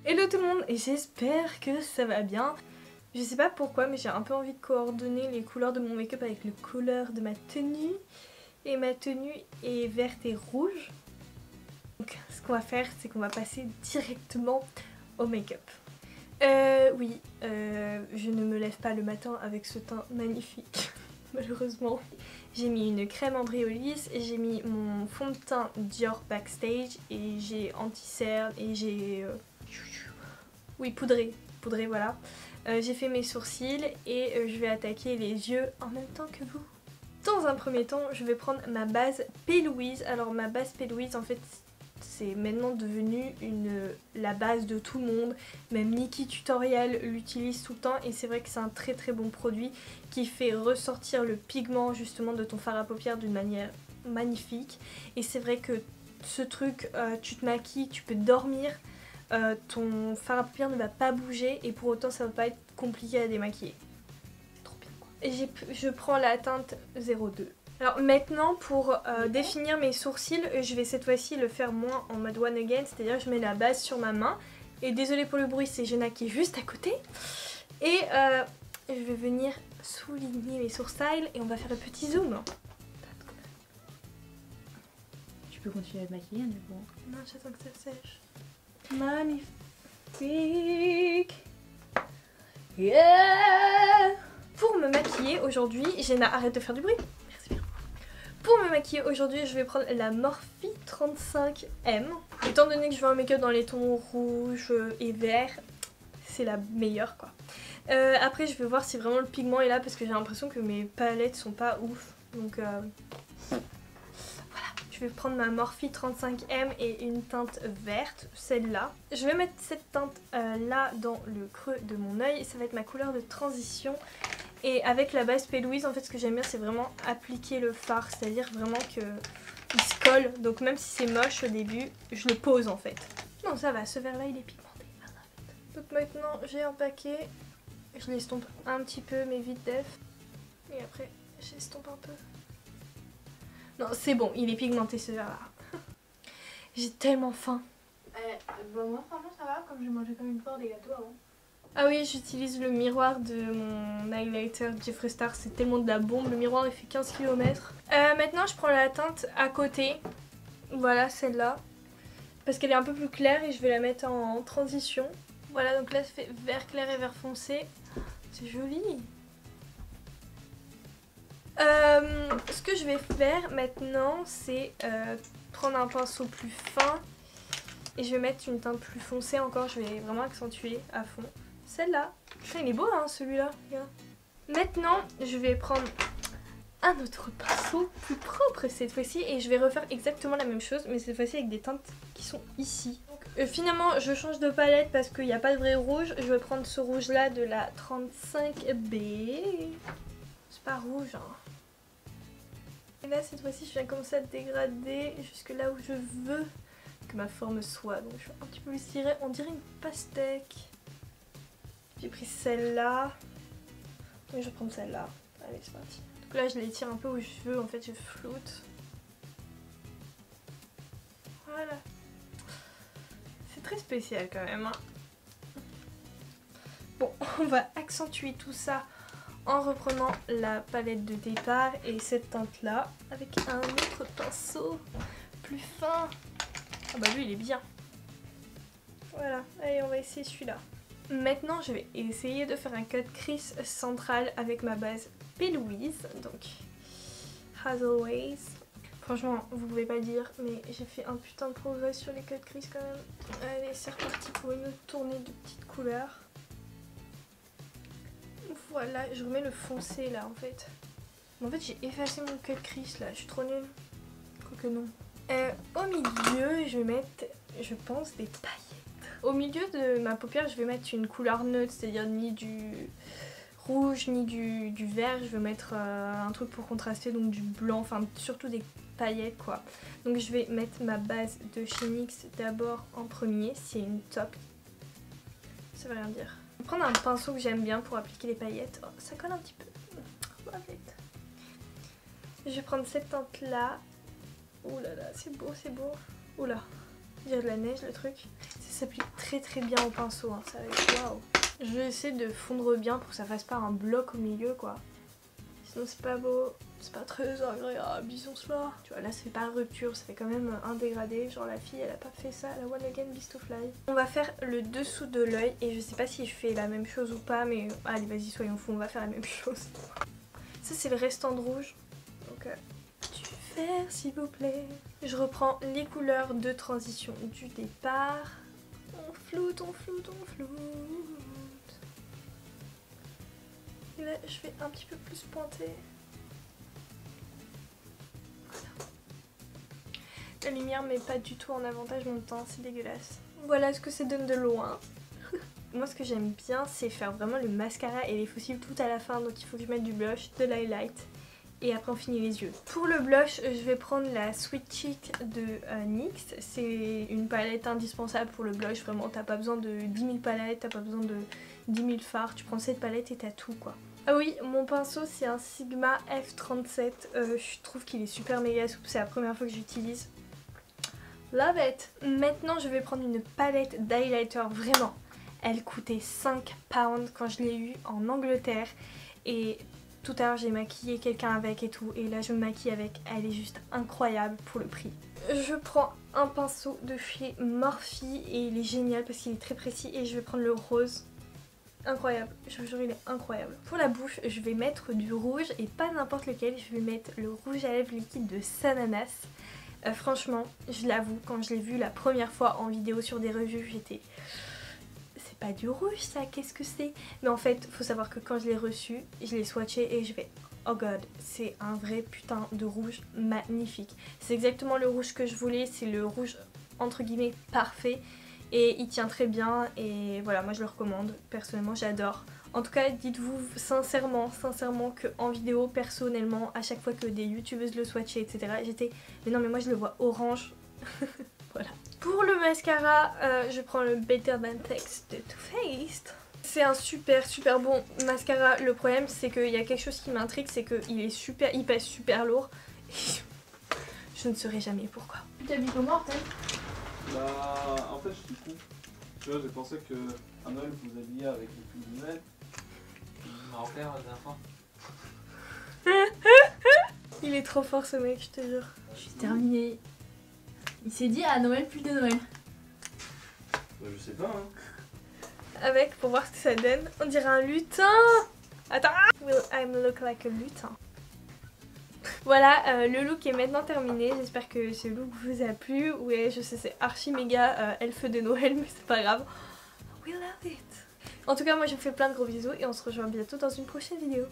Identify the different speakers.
Speaker 1: Hello tout le monde et j'espère que ça va bien. Je sais pas pourquoi mais j'ai un peu envie de coordonner les couleurs de mon make-up avec les couleurs de ma tenue. Et ma tenue est verte et rouge. Donc ce qu'on va faire c'est qu'on va passer directement au make-up. Je ne me lève pas le matin avec ce teint magnifique, malheureusement. J'ai mis une crème Embryolisse et j'ai mis mon fond de teint Dior Backstage et j'ai anti-cerne et j'ai... poudré, voilà. J'ai fait mes sourcils et je vais attaquer les yeux en même temps que vous. Dans un premier temps, je vais prendre ma base P. Louise. Alors ma base P. Louise, en fait, c'est maintenant devenu la base de tout le monde. Même Nikki Tutorial l'utilise tout le temps et c'est vrai que c'est un très très bon produit qui fait ressortir le pigment justement de ton fard à paupières d'une manière magnifique. Et c'est vrai que ce truc, tu te maquilles, tu peux dormir, ton fard à paupières ne va pas bouger et pour autant ça va pas être compliqué à démaquiller. C'est trop bien quoi. Et je prends la teinte 02. Alors maintenant pour définir mes sourcils, je vais cette fois-ci le faire moins en mode one again, c'est-à-dire je mets la base sur ma main. Et désolée pour le bruit, c'est Jenna qui est juste à côté. Et je vais venir souligner mes sourcils et on va faire un petit zoom.
Speaker 2: Tu peux continuer à te maquiller du coup.
Speaker 1: Non, j'attends que ça sèche.
Speaker 2: Magnifique. Yeah.
Speaker 1: Pour me maquiller aujourd'hui, Jenna, arrête de faire du bruit. Merci bien. Pour me maquiller aujourd'hui, je vais prendre la Morphe 35M. Étant donné que je veux un make-up dans les tons rouges et verts, c'est la meilleure quoi. Après, je vais voir si vraiment le pigment est là parce que j'ai l'impression que mes palettes sont pas ouf. Donc voilà, je vais prendre ma Morphe 35M et une teinte verte, celle-là. Je vais mettre cette teinte là dans le creux de mon œil. Ça va être ma couleur de transition. Et avec la base P. Louise, en fait, ce que j'aime bien, c'est vraiment appliquer le fard. C'est-à-dire vraiment qu'il se colle. Donc même si c'est moche au début, je le pose en fait. Non, ça va, ce vert-là, il est pigmenté. Donc maintenant, j'ai un paquet. Je l'estompe un petit peu, mais vite def. Et après, j'estompe un peu. Non, c'est bon, il est pigmenté ce vert-là. J'ai tellement faim.
Speaker 2: Moi, franchement, ça va, comme j'ai mangé comme une porte des gâteaux avant.
Speaker 1: Ah oui, j'utilise le miroir de mon highlighter Jeffree Star, c'est tellement de la bombe, le miroir il fait 15 km. Maintenant je prends la teinte à côté, voilà celle-là, parce qu'elle est un peu plus claire et je vais la mettre en transition. Voilà, donc là ça fait vert clair et vert foncé, c'est joli. Ce que je vais faire maintenant c'est prendre un pinceau plus fin et je vais mettre une teinte plus foncée encore, je vais vraiment accentuer à fond. Celle-là. Il est beau hein celui-là. Maintenant, je vais prendre un autre pinceau plus propre cette fois-ci et je vais refaire exactement la même chose mais cette fois-ci avec des teintes qui sont ici. Donc, finalement, je change de palette parce qu'il n'y a pas de vrai rouge. Je vais prendre ce rouge-là de la 35B. C'est pas rouge hein. Et là, cette fois-ci, je viens commencer à dégrader jusque là où je veux que ma forme soit. Donc je vais un petit peu plus tirer. On dirait une pastèque. J'ai pris celle-là. Je vais prendre celle-là. Allez, c'est parti. Donc là, je les tire un peu où je veux. En fait, je floute. Voilà. C'est très spécial quand même. Hein. Bon, on va accentuer tout ça en reprenant la palette de départ et cette teinte-là avec un autre pinceau plus fin. Ah bah lui, il est bien. Voilà. Allez, on va essayer celui-là. Maintenant, je vais essayer de faire un cut crease central avec ma base P. Louise, donc Hazelways. Franchement, vous pouvez pas dire, mais j'ai fait un putain de progrès sur les cut crease quand même. Allez, c'est reparti pour une autre tournée de petites couleurs. Voilà, je remets le foncé là en fait. En fait, j'ai effacé mon cut crease là, je suis trop nulle. Quoique non. Au milieu, je vais mettre, je pense, des paillettes. Au milieu de ma paupière, je vais mettre une couleur neutre, c'est-à-dire ni du rouge ni du vert. Je vais mettre un truc pour contraster, donc du blanc, enfin surtout des paillettes quoi. Donc je vais mettre ma base de chez NYX d'abord en premier, c'est une top. Ça veut rien dire. Je vais prendre un pinceau que j'aime bien pour appliquer les paillettes. Oh, ça colle un petit peu. Arrête. Je vais prendre cette teinte là. Ouh là là, c'est beau, c'est beau. Oula. Il y a de la neige le truc. Ça s'applique très bien au pinceau, hein. Ça va être waouh. Je vais essayer de fondre bien pour que ça fasse pas un bloc au milieu quoi. Sinon c'est pas beau, c'est pas très agréable, disons cela. Tu vois là ça fait pas rupture, ça fait quand même un dégradé. Genre la fille elle a pas fait ça, la One Again Beast to Fly. On va faire le dessous de l'œil et je sais pas si je fais la même chose ou pas mais allez vas-y soyons fous, on va faire la même chose. Ça c'est le restant de rouge. Donc faire s'il vous plaît. Je reprends les couleurs de transition du départ. On floute, on floute, on floute. Et là je vais un petit peu plus pointer. Voilà. La lumière met pas du tout en avantage mon teint, c'est dégueulasse. Voilà ce que ça donne de loin. Moi ce que j'aime bien c'est faire vraiment le mascara et les faux cils tout à la fin, donc il faut que je mette du blush, de l'highlight et après on finit les yeux. Pour le blush je vais prendre la Sweet Cheek de NYX, c'est une palette indispensable pour le blush, vraiment t'as pas besoin de 10 000 palettes, t'as pas besoin de 10 000 fards, tu prends cette palette et t'as tout quoi. Ah oui, mon pinceau c'est un Sigma F37, je trouve qu'il est super méga souple, c'est la première fois que j'utilise. Love it. Maintenant je vais prendre une palette d'highlighter, vraiment. Elle coûtait 5 pounds quand je l'ai eu en Angleterre et tout à l'heure j'ai maquillé quelqu'un avec et tout et là je me maquille avec, elle est juste incroyable pour le prix. Je prends un pinceau de chez Morphe et il est génial parce qu'il est très précis et je vais prendre le rose. Incroyable, je vous jure il est incroyable. Pour la bouche je vais mettre du rouge et pas n'importe lequel, je vais mettre le rouge à lèvres liquide de Sananas. Franchement je l'avoue quand je l'ai vu la première fois en vidéo sur des revues j'étais... C'est pas du rouge ça, qu'est-ce que c'est? Mais en fait faut savoir que quand je l'ai reçu, je l'ai swatché et je vais... Oh god, c'est un vrai putain de rouge magnifique. C'est exactement le rouge que je voulais, c'est le rouge entre guillemets parfait. Et il tient très bien et voilà moi je le recommande, personnellement j'adore. En tout cas dites-vous sincèrement que en vidéo personnellement à chaque fois que des youtubeuses le swatchaient etc j'étais mais non mais moi je le vois orange. Voilà. Pour le mascara je prends le Better Than Sex de Too Faced. C'est un super bon mascara, le problème c'est qu'il y a quelque chose qui m'intrigue, c'est qu'il pèse super lourd. Je ne saurais jamais pourquoi.
Speaker 2: Tu t'habilles comment Arthel?
Speaker 3: Bah en fait je suis con. Tu vois j'ai pensé que à Noël vous alliez avec le pull de Noël.
Speaker 4: Marocain la dernière fois.
Speaker 1: Il est trop fort ce mec, je te jure.
Speaker 2: Je suis terminée. Il s'est dit à Noël plus de Noël.
Speaker 3: Bah je sais pas hein.
Speaker 1: Avec, pour voir ce que ça donne, on dirait un lutin. Attends. Will I look like a lutin? Voilà, le look est maintenant terminé. J'espère que ce look vous a plu. Ouais, je sais, c'est archi méga elfe de Noël, mais c'est pas grave. We love it. En tout cas, moi je vous fais plein de gros bisous et on se rejoint bientôt dans une prochaine vidéo.